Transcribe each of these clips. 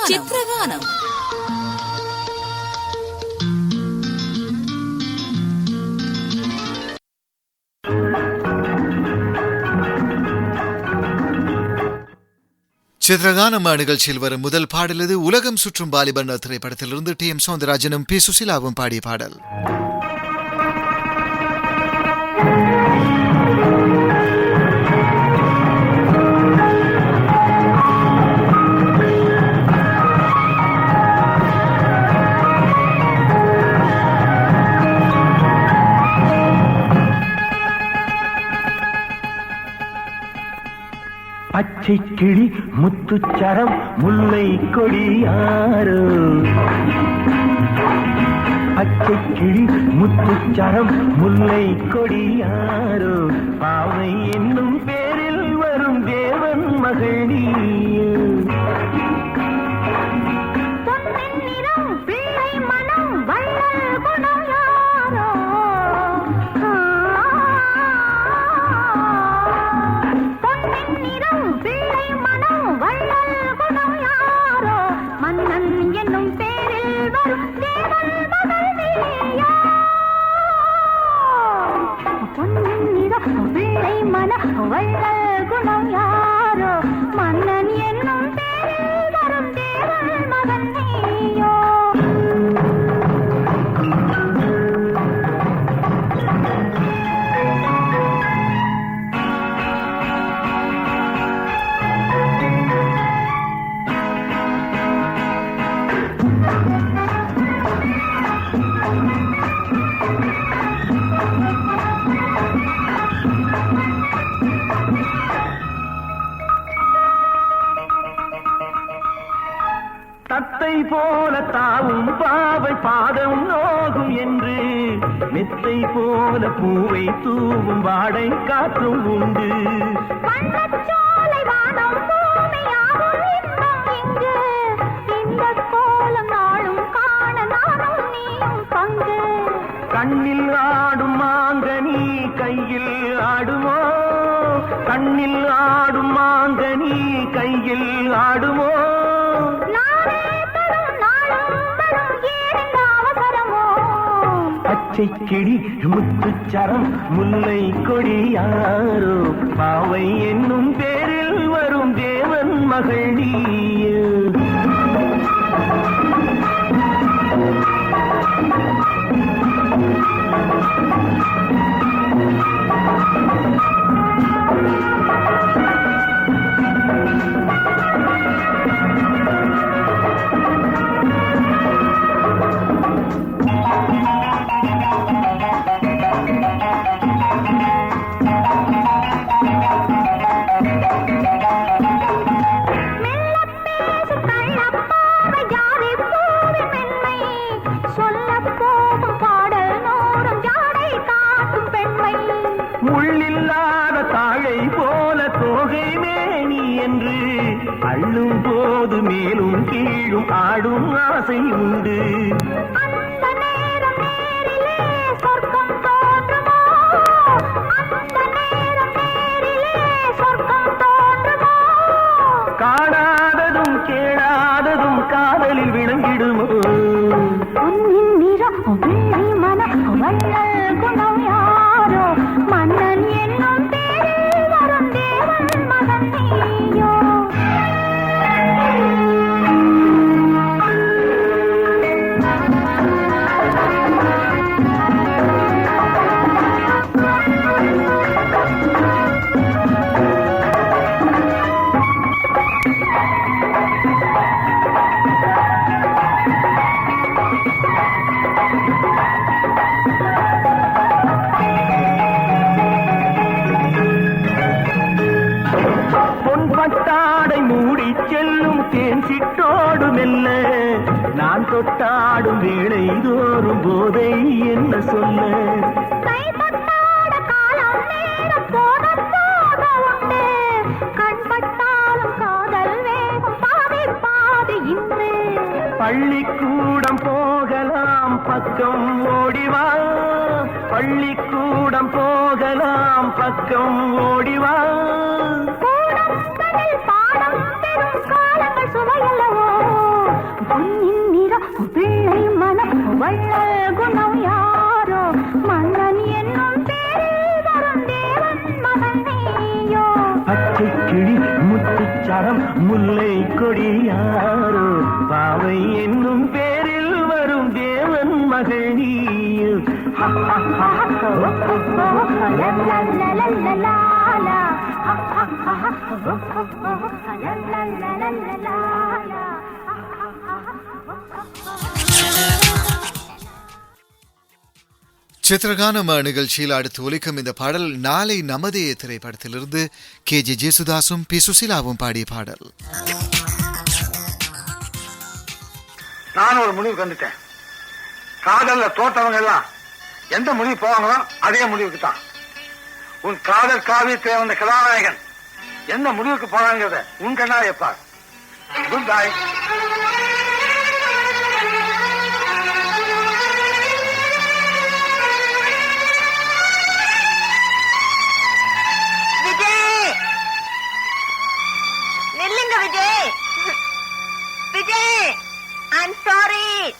சித்திரகானம். சித்திரகானம் நிகழ்ச்சியில் வரும் முதல் பாடல் இது உலகம் சுற்றும் வாலிபன் திரைப்படத்திலிருந்து டி.எம். சௌந்தரராஜனும் பி. சுசீலாவும் பாடிய பாடல். பச்சை கிளி முத்துச்சரம் முல்லை கொடியாரோ, பச்சை கிளி முத்துச்சரம் முல்லை கொடியாரோ, பாவை என்னும் பேரில் வரும் தேவன் மகள் நீயோ. தத்தை போல தாவும் பாவை பாதம் நோகும் என்று, மெத்தை போல பூவை தூவும் வாடை காற்றும் உண்டு. கண்ணில் ஆடும் மாங்கனி கையில் ஆடுமோ, கண்ணில் ஆடும் மாங்கனி கையில் ஆடுமோ. பச்சை கிளி முத்துச்சரம் முல்லை கொடியாரோ, பாவை என்னும் பேரில் வரும் தேவன் மகள் நீயோ. முள்ளில்லாத தாழை போல தோகை மேனி என்று, அள்ளும் போது மேலும் கீழும் ஆடும் ஆசை உண்டு. காணாததும் கேளாததும் காதலில் விளங்கிடுமோ. பொன்பட்டாடை மூடி செல்லும் தேன் சிட்டோடு மெல்ல, நான் தொட்டாடும் வேளை தோறும் போதை என்ன சொல்ல. பள்ளிக்கூடம் போகலாம் பக்கம் ஓடிவா, பள்ளிக்கூடம் போகலாம் பக்கம் ஓடிவா. பாடம் பெறும் காலங்கள் சுவையல்லவோ, யாரோ பாவை என்னும் பேரில் வரும் தேவன் மகள் நீயோ. சித்திரகானம் நிகழ்ச்சியில் அடுத்து ஒலிக்கும் இந்த பாடல் நாளை நமதே திரைப்படத்திலிருந்து KJ ஜேசுதாசும் P சுசீலாவும் பாடிய பாடல். நான் ஒரு முடிவு கண்டுட்டேன். காதல்ல தோற்றவங்க எல்லாம் எந்த முடிவு போவாங்களோ அதே முடிவுக்கு தான். உன் காதல் காவியத்தை வந்த கதாநாயகன் எந்த முடிவுக்கு போறாங்கிறத உன் கண்ணா எப்பார். Good bye. Vijay, I'm sorry.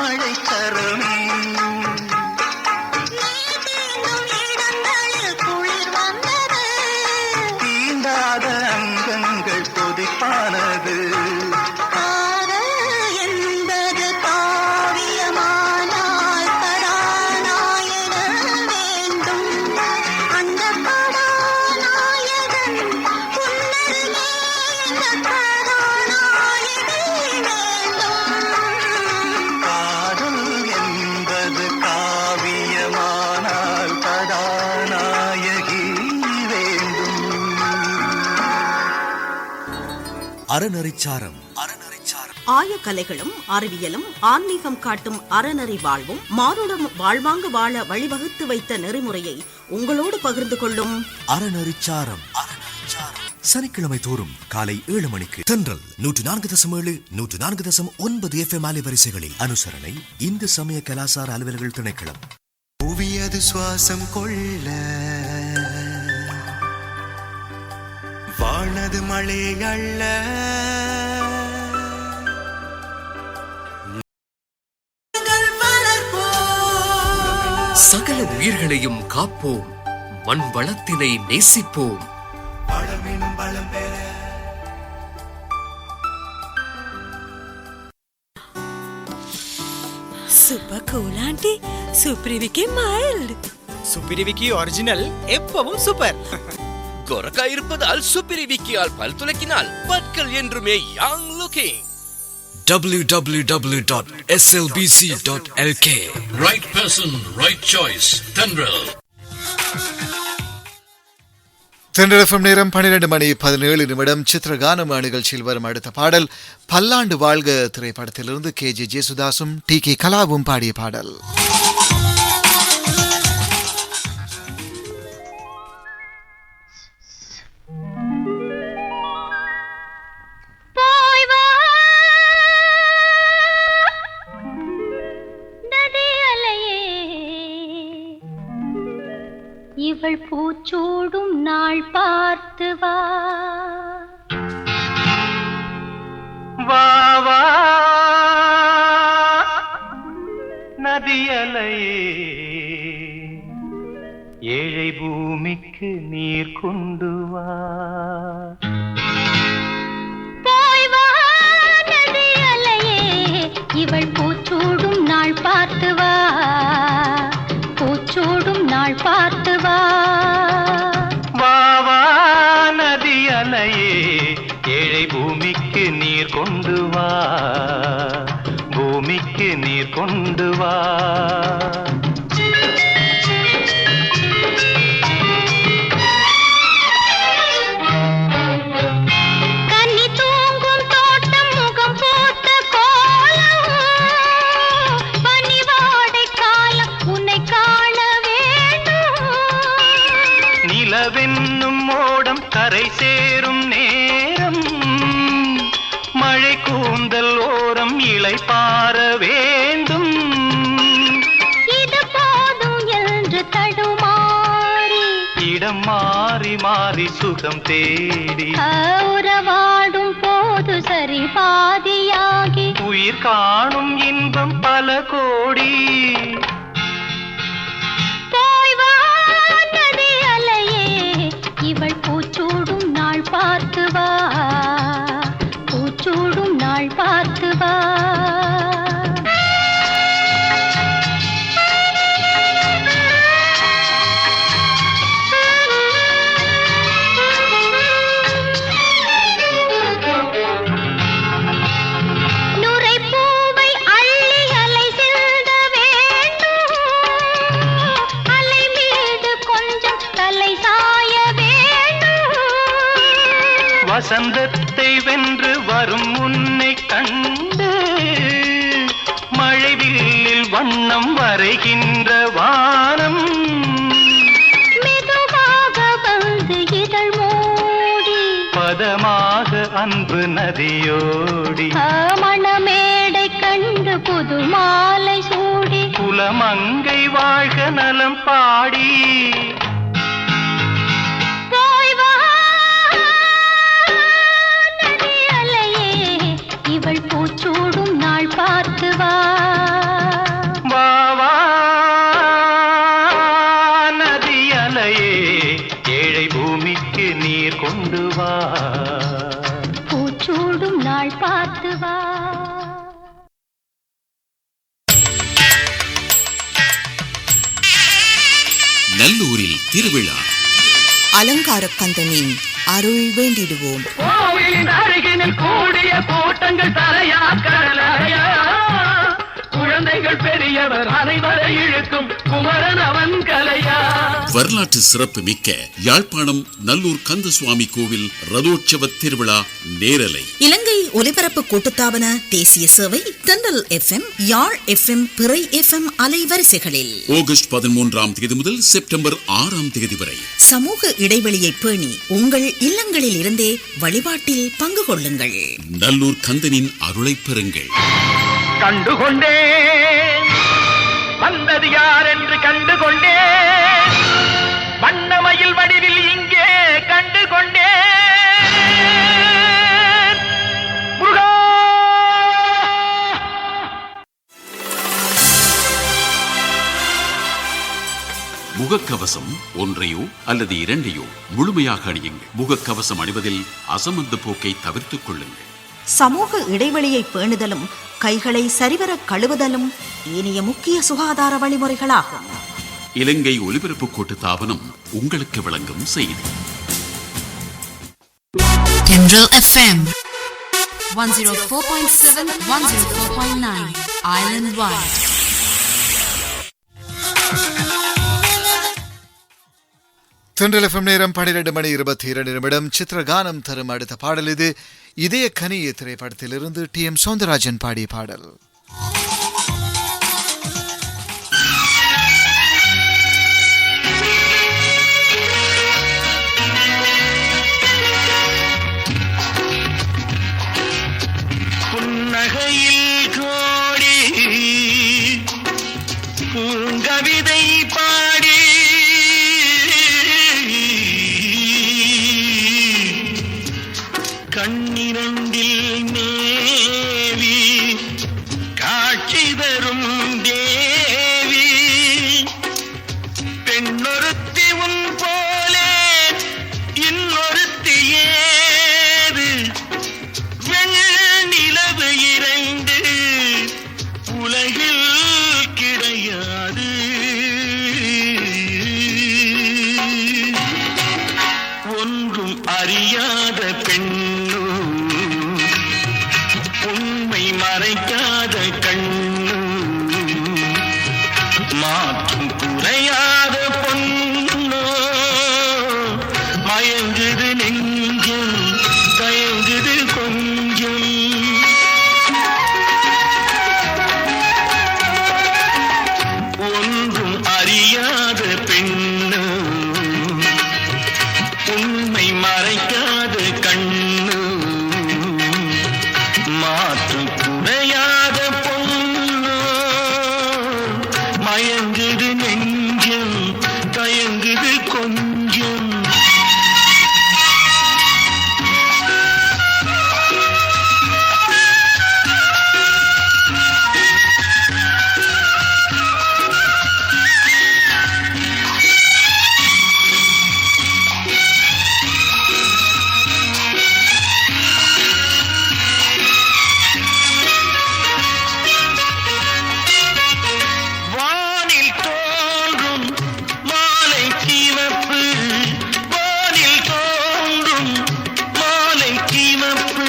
மழை தர வேண்டும். இடங்களில் குளிர் வந்தது, தீண்டாத அங்கங்கள் கொதிப்பானது. காதல் என்பது காவியமானால் கதாநாயகன் வேண்டும். அந்த கதாநாயகன் புன்னருகே இந்த கதாநாயகி வேண்டும். காதல் என்பது காவியமானால் கதாநாயகி வேண்டும். அறநெறிச்சாரம். ஆயக்கலைகளும் அறிவியலும் ஆன்மீகம் காட்டும் அறநெறி வாழ்வும் மானுடம் வாழ்வாங்க வாழ வழிவகுத்து வைத்த நெறிமுறையை உங்களோடு பகிர்ந்து கொள்ளும் அறநெறிச்சாரம். சனிக்கிழமை தோறும் காலை 7 மணிக்கு தென்றல் 104.7 104.9 FM அலைவரிசைகளில். அனுசரணை இந்து சமய கலாசார அலுவலர்கள் திணைக்களம். புவியது சுவாசம் கொள்ள வானது மழை அள்ள சகல உயிர்களையும் காப்போம், மண் வளத்தினை நேசிப்போம். Super cool aunty. சுப்ரீவிக்கி மைல்ட். சுப்பிரிவிக்கி ஒரிஜினல் எப்பவும் சூப்பர். கொரக்கா இருப்பதால் சுப்பிரிவிக்கியால் பல் துலக்கினால் பற்கள் என்றுமே young looking. www.slbc.lk. Right person, right choice. Tendril. தென்றல் நேரம் 12:17 சித்திரகானம் நிகழ்ச்சியில் வரும் அடுத்த பாடல் பல்லாண்டு வாழ்க திரைப்படத்திலிருந்து KJ ஜேசுதாசும் TK கலாவும் பாடிய பாடல். போய் வா நதி அலையே, இவள் பூச்சூடும் நாள் பார்த்து வா. வா வா நதியலையே, ஏழை பூமிக்கு நீர் கொண்டு வா. போய் வா நதி அலையே, இவள் பூச்சூடும் நாள் பார்த்து வா. பூச்சூடும் நாள் பார்த்து வா. வா வா நதியலையே, ஏழை பூமிக்கு நீர் கொண்டு வா. பூமிக்கு நீர் கொண்டு வா. கன்னி தூங்கும் தோட்டம் முகம் போட்ட கோலம், பனிவாடை காலம் உன்னை காண வேண்டும். நிலவென்னும் மோடம் கரை சேரும் நேரம், மழை கூந்தல் ஓரம் இலை பார வேண்டும். இது போதும் என்று தடுமாறி, இடம் மாறி மாறி சுகம் தேடி, உறவாடும் போது சரி பாதியாகி, உயிர் காணும் இன்பம் பல கோடி. போய் வா நதி அலையே, இவள் பூச்சூடும் நாள் பார்த்து வா. பூச்சூடும் நாள் பார்த்து வா. நுரைப்பூவை அள்ளி அலை செல்ல வேண்டும். அலை மீது கொஞ்சம் தலை சாய வேண்டும். வசந்தத்தை வென்று வரும் உன்னை கண்டு, மழைவில்லில் வண்ணம் வரைகின்ற வானம். மெதுவாக வந்து இதழ் மூடி, பதமாக அன்பு நதியோடி, மணமேடை கண்டு புது மாலை சூடி, குலமங்கை வாழ்க நலம் பாடி. போய் வா நதி அலையே, இவள் பூச்சூடும் நாள் பார்த்து வா. நல்லூரில் திருவிழா. அலங்கார கந்தனின் அருள் வேண்டிடுவோம். கோவிலின் அருகினில் கூடிய கூட்டங்கள் தலையா கடலையா, குழந்தைகள் பெரியவர் அனைவரை இழுக்கும் குமரன் அவன் கலையா. வரலாற்று சிறப்பு மிக்க யாழ்ப்பாணம் நல்லூர் கந்தசுவாமி கோவில் ரதோற்சவ திருவிழா நேரலை. இலங்கை ஒலிபரப்பு கூட்டுத்தாபன தேசிய சேவை தென்றல் FM, யாழ் FM, பிறை FM அலைவரிசைகளில் ஆகஸ்ட் 13 முதல் செப்டம்பர் 6 வரை சமூக இடைவெளியை பேணி உங்கள் இல்லங்களில் இருந்தே வழிபாட்டில் பங்கு கொள்ளுங்கள். நல்லூர் கந்தனின் அருளை பெறுங்கள். கண்டுகொண்டே வந்தது யார் என்று கண்டுகொண்டே, வண்ணமயில் வடிவில் இங்கே கண்டுகொண்டே. முகக்கவசம் ஒன்றையோ அல்லது இரண்டையோ முழுமையாக அணியுங்கள். முகக்கவசம் அணிவதில் அசமந்த போக்கை தவிர்த்துக் கொள்ளுங்கள். சமூக இடைவெளியை பேணுதலும் கைகளை சரிவர கழுவுதலும் ஏனைய முக்கிய சுகாதார வழிமுறைகளாகும். இலங்கை ஒலிபரப்பு கூட்டு தாபனம் உங்களுக்கு வழங்கும் செய்தி. தென்றல் FM 104.7, 104.9 Island wide. தென்றல் FM நேரம் 12:22 சித்திரகானம் தரும் அடுத்த பாடல் இது. இதய கனிய திரைப்படத்திலிருந்து TM சௌந்தரராஜன் பாடிய பாடல். புன்னகையில் கோடி பூங்கவிதை பாடி கண்ணிரண்டில் மேவி காட்சி தரும் தேவி, பெண்ணொருத்தி உன் போலே இன்னொருத்தி ஏது, வெண்ணிலவு இரண்டு உலகில் கிடையாது. ஒன்றும் அறியாத பெண்ணோ, உண்மை மறைக்காத கண்ணோ, மாற்றும் குறையாத பொன்னோ, மயங்குது நெஞ்சம் தயங்குது கொஞ்சம். ஒன்றும் அறியாத பெண்ணோ, உண்மை மறைக்காத கண்ணு, மாற்று குறையாத பொண்ணு, மயங்குது நெஞ்சம் தயங்குது கொஞ்சம். வானில் தோன்றும் மாலை சிவப்பு, வானில் தோன்றும் மாலை சிவப்பு,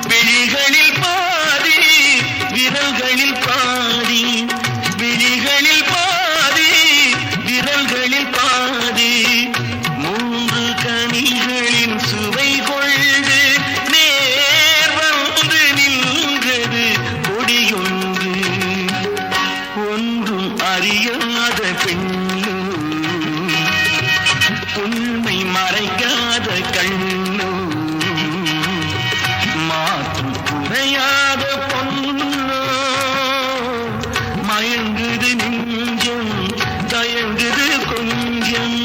விழிகளில் பாதி விரல்களில் பாதி, விழிகளில் பாதி விரல்களில் பாதி, மூன்று கனிகளின் சுவை கொண்டு நேர் வந்து நின்றது கொடியொன்று. ஒன்றும் அறியாத பெண்ணோ, உண்மை மறைக்காத கண்ணோ, மாற்றும் குறையாத பொன்னோ, மயங்குது நெஞ்சம் தயங்குது கொஞ்சம்.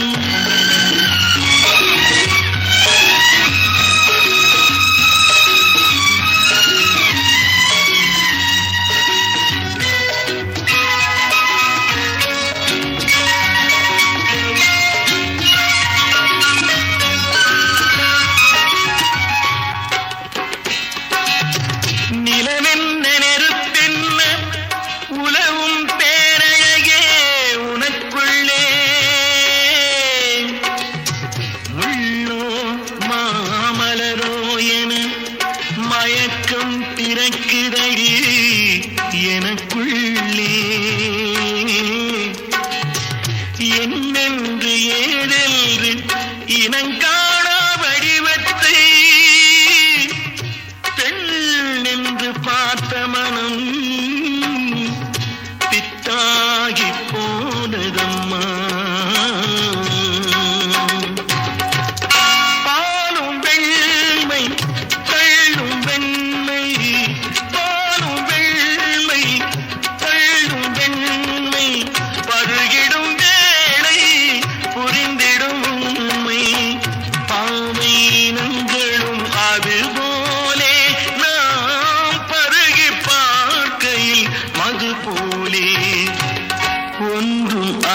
நிலவென்ன நெருப்பென்ன உலவும் பேரழகே,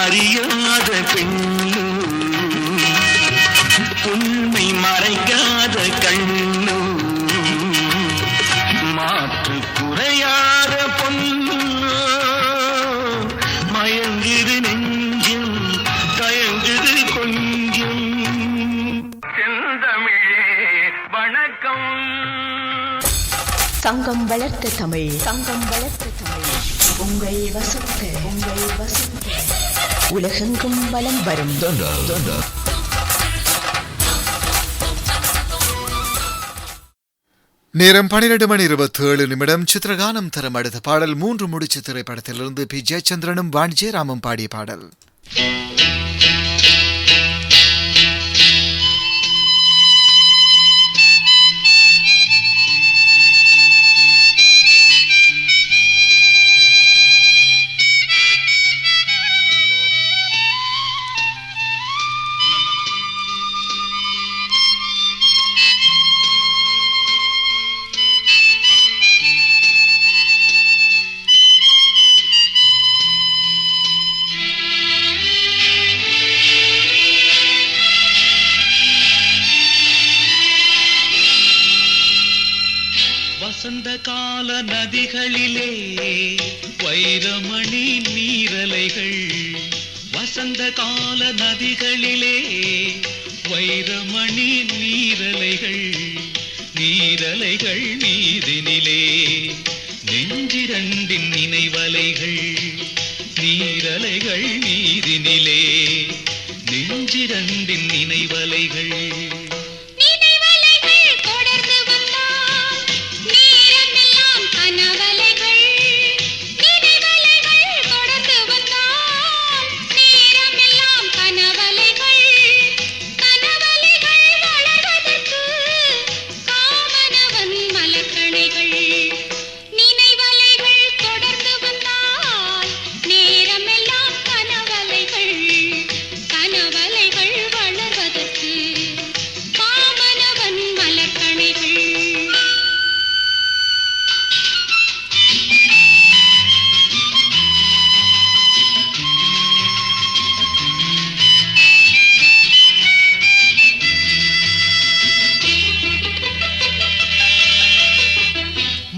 அறியாத பெண்ணு உண்மை மறைக்காத கண்ணு மாற்று குறையாத பொண்ணு மயங்குது நெஞ்சும் தயங்குது கொஞ்சம் செந்தமிழே வணக்கம். சங்கம் வளர்த்த தமிழ், சங்கம் வளர்த்த தமிழ் உங்கள் வசந்த உலகெங்கும் வலம் வரும் நேரம் 12:27 சித்திரகானம் தரம் அடுத்த பாடல் 3 முடிச்சு திரைப்படத்திலிருந்து பி ஜெயச்சந்திரனும் வாணி ஜெயராமும் பாடிய பாடல். வசந்த கால நதிகளிலே வைரமணி நீரலைகள், வசந்த கால நதிகளிலே வைரமணி நீரலைகள், நீரலைகள் மீதினிலே நெஞ்சிரண்டின் நினைவலைகள், நீரலைகள் மீதினிலே நெஞ்சிரண்டின் நினைவலைகள்.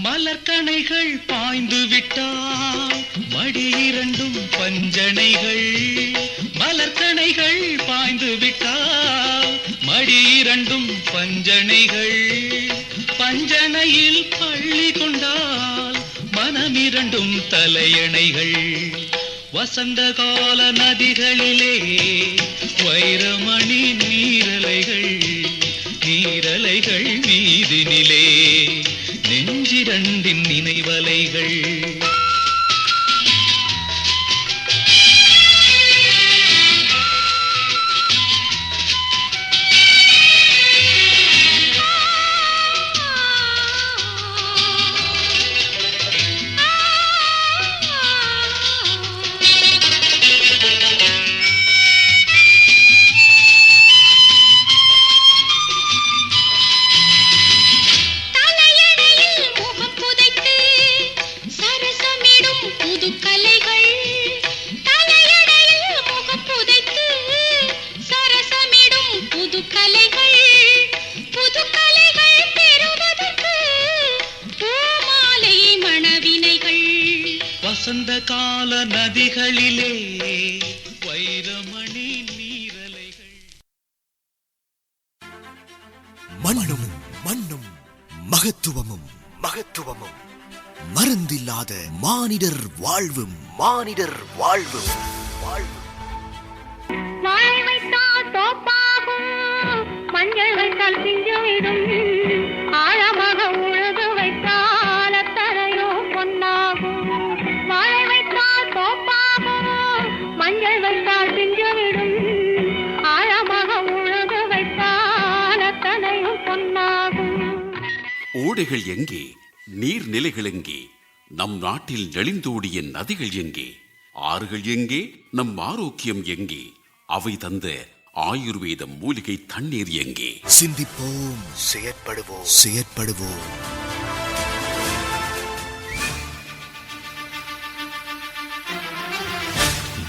மலர்கணைகள் பாய்ந்து விட்டால் மடி இரண்டும் பஞ்சனைகள், மலர்கணைகள் பாய்ந்து விட்டால் மடி இரண்டும் பஞ்சனைகள், பஞ்சனையில் பள்ளி கொண்டால் மனமிரண்டும் தலையணைகள். வசந்த கால நதிகளிலே வைரமணி நீரலைகள், நீரலைகள் மீதினிலே நெஞ்சிரண்டின் நினைவலைகள். வசந்த கால நதிகளிலே வைரமணி நீரலைகள். மண்ணும் மண்ணும் மகத்துவமும் மகத்துவமும் மருந்தில்லாத மானிடர் வாழ்வும் மானிடர் வாழ்வும் வாழ்வும். வாழை வைத்தால் தோப்பாகும், மஞ்சள் வைத்தால் பிஞ்சுவிடும், ஆழமாக உழுது வைத்தால் அத்தனையோ பொன்னாகும். வாழை வைத்தால் தோப்பாகும், மஞ்சள் வைத்தால் பிஞ்சுவிடும், ஆழமாக உழுது வைத்தால் அத்தனையோ பொன்னாகும். ஓடைகள் எங்கே, நீர்நிலைகள் எங்கே, நம் நாட்டில் நெளிந்தோடிய நதிகள் எங்கே, ஆறுகள் எங்கே, நம் ஆரோக்கியம் எங்கே, அவை தந்த ஆயுர்வேத மூலிகை தண்ணீர் எங்கே? சிந்திப்போம், செயற்படுவோம் செயற்படுவோம்.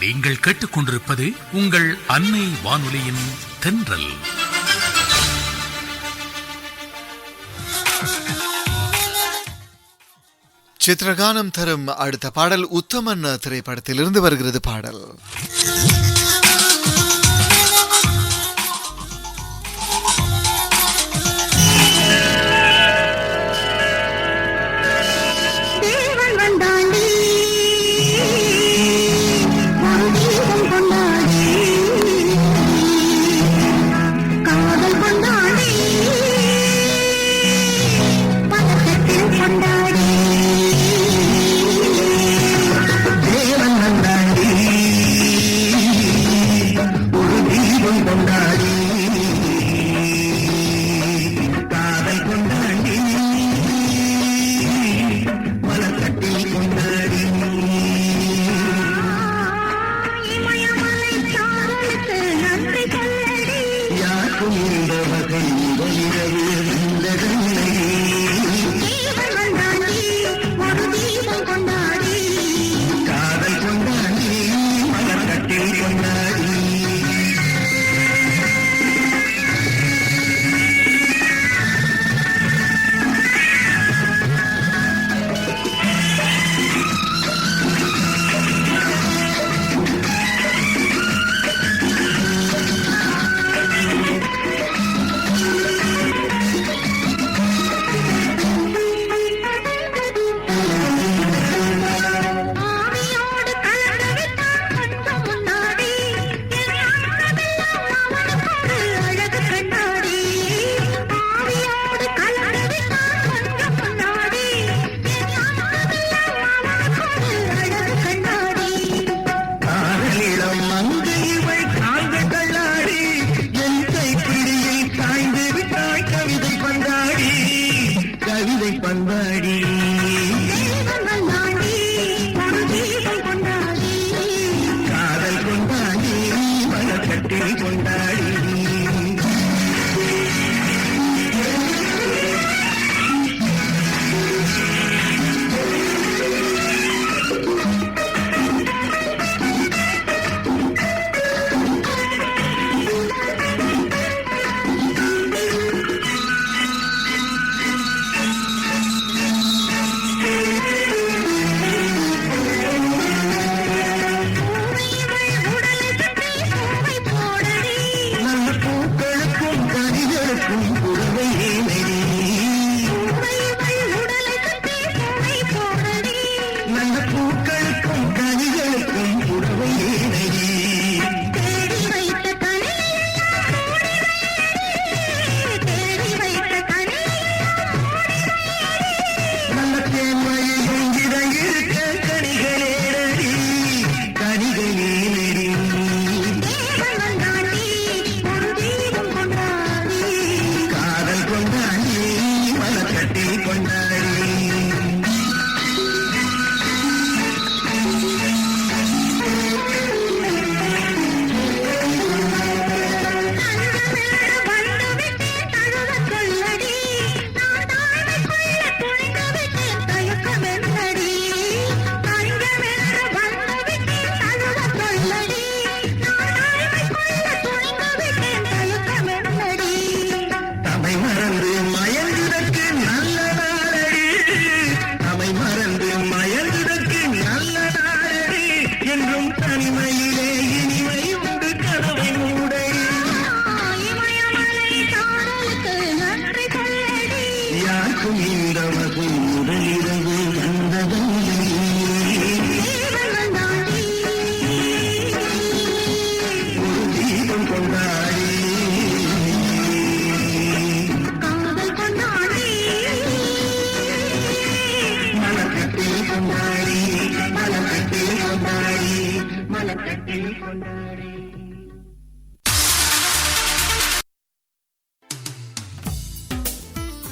நீங்கள் கேட்டுக்கொண்டிருப்பது உங்கள் அன்னை வானொலியின் தென்றல். சித்திரகானம் தரும் அடுத்த பாடல் உத்தமன் திரைப்படத்திலிருந்து வருகிறது. பாடல்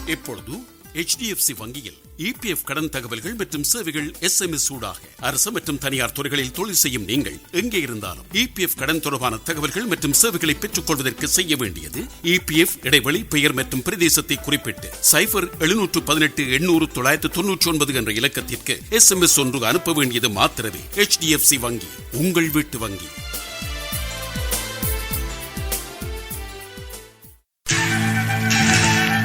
இப்பொழுது HDFC வங்கியில் EPF கடன் தகவல்கள் மற்றும் சேவைகள் SMS ஊடாக அரசு மற்றும் தனியார் துறைகளில் தொழில் செய்யும் நீங்கள் எங்கே இருந்தாலும் EPF கடன் தொடர்பான தகவல்கள் மற்றும் சேவைகளை பெற்றுக் கொள்வதற்கு செய்ய வேண்டியது EPF இடைவெளி பெயர் மற்றும் பிரதேசத்தை குறிப்பிட்டு 0718 800 999 என்ற இலக்கத்திற்கு SMS ஒன்று அனுப்ப வேண்டியது மாத்திரமே. HDFC வங்கி, உங்கள் வீட்டு வங்கி.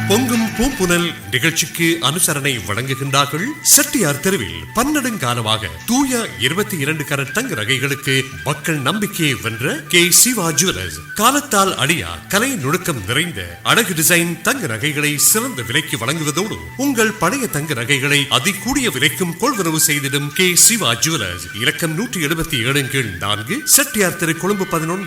பொங்கும் பூம்புனல் நிகழ்ச்சிக்கு அனுசரணை வழங்குகின்றார்கள். செட்டியார் தெருவில் பன்னெடுங்காலமாக தூய 22 கரட் தங்க நகைகளுக்கு மக்கள் நம்பிக்கையை வென்ற கே சிவா ஜுவல்லர்ஸ். காலத்தால் அழியா கலை நுணுக்கம் நிறைந்த அழகு டிசைன் தங்க நகைகளை சிறந்த விலைக்கு வழங்குவதோடு உங்கள் பழைய தங்க நகைகளை அதிகூடிய விலைக்கும் கொள்வனவு செய்திடும் கே சிவா ஜுவல்லர்ஸ். இலக்கம் 177/4 செட்டியார் தெரு, கொழும்பு 11.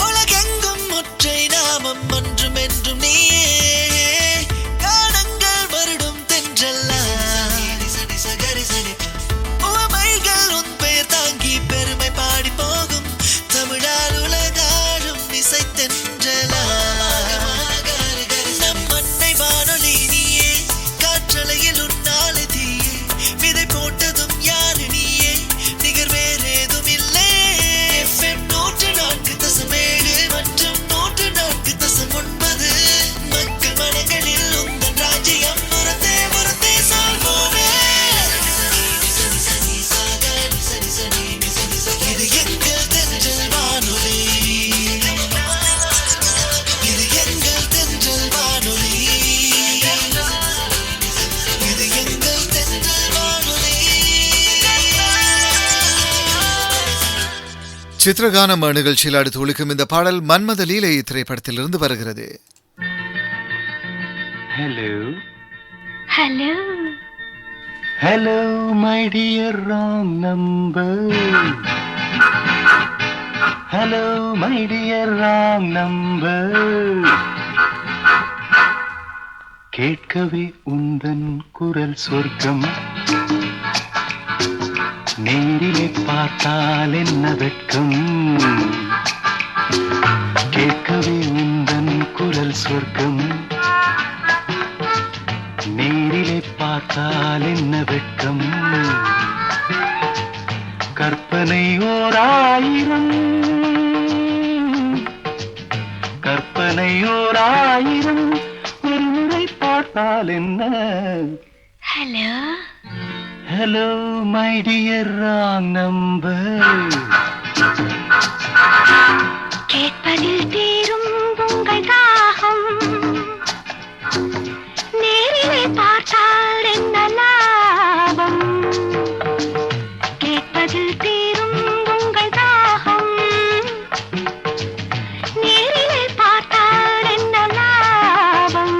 உலகெங்கும் ஒற்றை நாமம் ஒன்றும் என்றும் நீயே, காலங்கள் வருடும் தென்றெல்லாம் உமைகள் உன் பெயர் தாங்கி பெருமை பாடி போகும் தமிழால் உலகாடும் இசை தென்றலாம். நம் மண்ணை வானொலி நீயே, காற்றலையில் உன்னாலை தீயே, விதை போட்டதும் யாரு நீயே, நிகர் வேறேதும் இல்லை. FM 104.7 மற்றும் 104.9 மக்கள் மனங்களில் உந்தன் ராஜ்யம் உரத்தே உரத்தே சால்வோமே. இது எங்கள் தென்றல் வானொலி, இது எங்கள் தென்றல் வானொலி, இது எங்கள் தென்றல் வானொலி. சித்திரகானம் நிகழ்ச்சியில் அடுத்து ஒழிக்கும் இந்த பாடல் மன்மத லீலை திரைப்படத்திலிருந்து வருகிறது. Hello. Hello. Hello, my dear wrong number. Hello, my dear wrong number. கேட்கவே உந்தன் குரல் சொர்க்கம், நேரிலே பார்த்தால் என்ன வெட்கம். கேட்கவே உந்தன் குரல் சொர்க்கம், நேரிலே பார்த்தால் என்ன வெட்கம். கற்பனை ஓராயிரம், கற்பனை ஓராயிரம், ஒரு முறை பார்த்தால் என்ன. Hello. Hello, my dear wrong number. கேட்பதில் தீரும் உங்கள் தாகம், நேரிலே பார்த்தால் என்ன லாபம். கேட்பதில் தீரும் உங்கள் தாகம், நேரிலே பார்த்தால் என்ன லாபம்.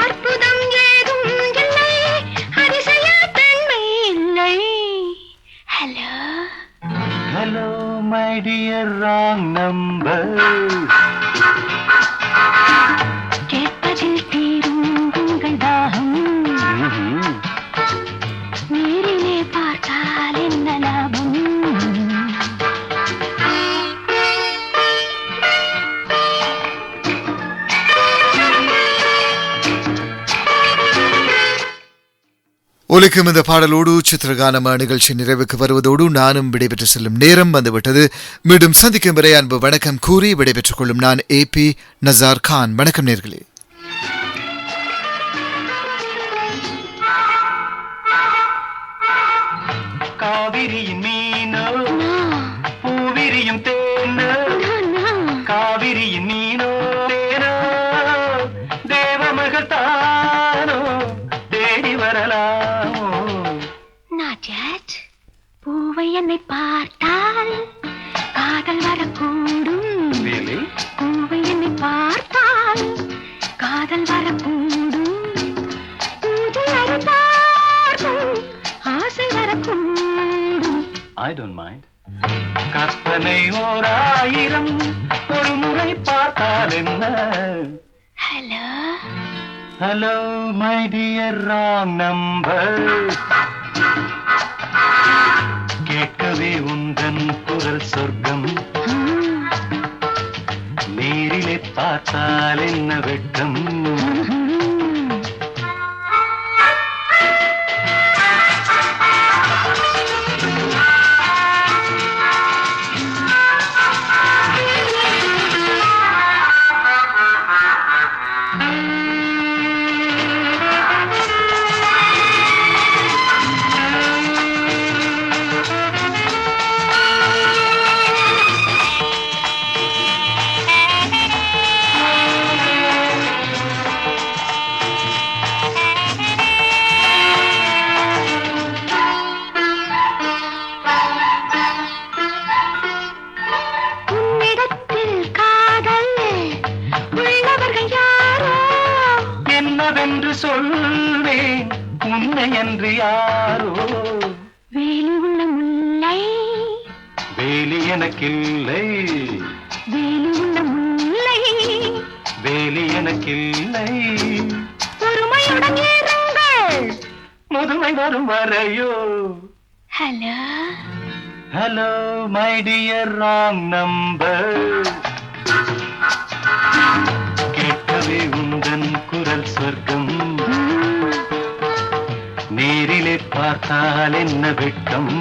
அற்புதம் ஏதும் இல்லை, அதிசய தன்மை இல்லை. Hello. Hello, my dear wrong number. கேட்பதில் தீரும் உங்கள் தாகம், நேரிலே பார்த்தால் என்ன லாபம். ஒலிக்கும் இந்த பாடலோடு சித்திரகானம் நிகழ்ச்சி நிறைவுக்கு வருவதோடு நானும் விடைபெற்று செல்லும் நேரம் வந்துவிட்டது. மீண்டும் சந்திக்கும் வரை அன்பு வணக்கம் கூறி விடைபெற்றுக் கொள்ளும் நான் AP நசார் கான். வணக்கம் நேர்களே. காவிரியின் மீனோ பூவிரியும் தேனோ, காவிரியின் மீனோ தேனோ, தேவமகள் தானோ தேடி வரலாமோ. நாஜத், பூவை என்னை பார்த்தால் காதல் வரக்கூடும். பூவை என்னை பார்த்தால் காதல் வரக்கூடும். பூஜை அறிந்தார்க்கும் ஆசை வரக்கூடும். I don't mind. கற்பனை ஓராயிரம், ஒரு முறை பார்த்தால் என்ன. Hello. Hello, my dear wrong number. கேட்கவே உந்தன் குரல் சொர்க்கம் நேரிலே பார்த்தால் என்ன வெட்கம் சொல்வேன் உன்னை என்று யாரோ வேலி உள்ள முல்லை வேலி எனக்கில்லை வேலி உள்ள முல்லை வேலி எனக்கில்லை பொறுமையுடன் இருங்கள் முதுமை வரும் வரையோ hello hello my dear wrong number கேட்கவே உந்தன் குரல் சொர்க்கம் நேரிலே பார்த்தால் என்ன வெட்கம்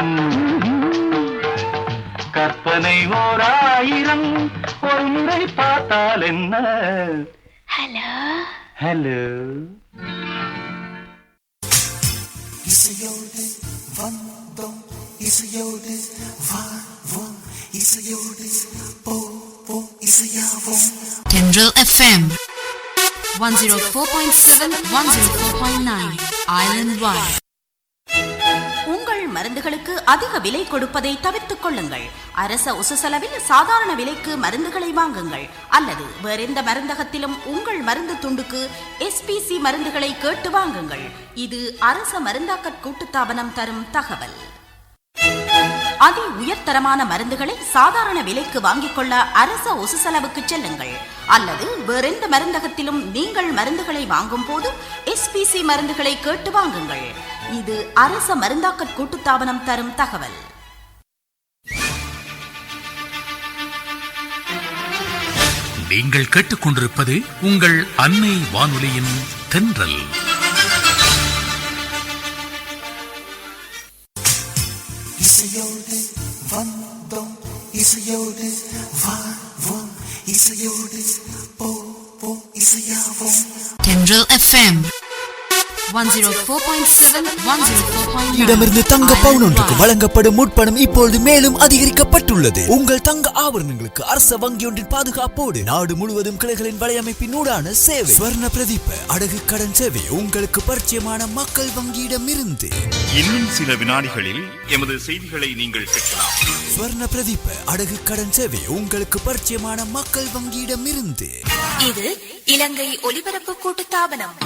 கற்பனை 1000 ஒன்றை பார்த்தால் என்ன ஹலோ ஹலோ இசையோடு வந்தோம் இசையோடு வாழ்வோம் இசையோடு போவோம் இசையாவோம் Tendril FM 104.7 104.9 Island Wide. உங்கள் மருந்துகளுக்கு அதிக விலை கொடுப்பதை தவிர்த்துக் கொள்ளுங்கள். அரச உசுசெலவில் சாதாரண விலைக்கு மருந்துகளை வாங்குங்கள். அல்லது வேறெந்த மருந்தகத்திலும் உங்கள் மருந்து துண்டுக்கு SPC மருந்துகளை கேட்டு வாங்குங்கள். இது அரச மருந்தாக்கற் கூட்டுத்தாபனம் தரும் தகவல். அதி உயர்தரமான மருந்துகளை சாதாரண விலைக்கு வாங்கிக் கொள்ள அரச ஒசுசெலவுக்கு செல்லுங்கள். அல்லது வேறெந்த மருந்தகத்திலும் நீங்கள் மருந்துகளை வாங்கும் போது SPC மருந்துகளை கேட்டு வாங்குங்கள். இது அரச மருந்தாக்கற் கூட்டுத்தாபனம் தரும் தகவல். நீங்கள் கேட்டுக்கொண்டிருப்பது உங்கள் அன்னை வானொலியின் தென்றல். இசையோடு வந்தோம் இசையோடு வாழ்வோம் இசையோடு போவோம் இசையாவோம் Tendril FM 104.7 104.9 இடமிருந்து தங்க பவுன் ஒன்றுக்கு வழங்கப்படும் முற்பணம் இப்பொழுது மேலும் அதிகரிக்கப்பட்டுள்ளது. உங்கள் தங்க ஆபரணங்களுக்கு அரச வங்கி ஒன்றின் பாதுகாப்போடு நாடு முழுவதும் கிளைகளின் வலையமைப்பினூடான சேவை. ஸ்வர்ண பிரதீப அடகு கடன் சேவை உங்களுக்கு பரிச்சயமான மக்கள் வங்கியிடமிருந்து. இன்னும் சில வினாடிகளில் எமது செய்திகளை நீங்கள் கேட்கலாம். ஸ்வர்ண பிரதீப அடகு கடன் சேவை உங்களுக்கு பரிச்சயமான மக்கள் வங்கியிடமிருந்து. இது இலங்கை ஒலிபரப்பு கூட்டுத்தாபனம்.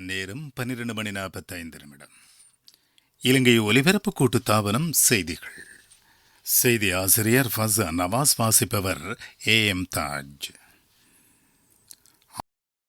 நேரம் 12:45. இலங்கை ஒலிபரப்பு கூட்டுத்தாபனம் செய்திகள். செய்தி ஆசிரியர் ஃபசா நவாஸ், வாசிப்பவர் AM தாஜ்.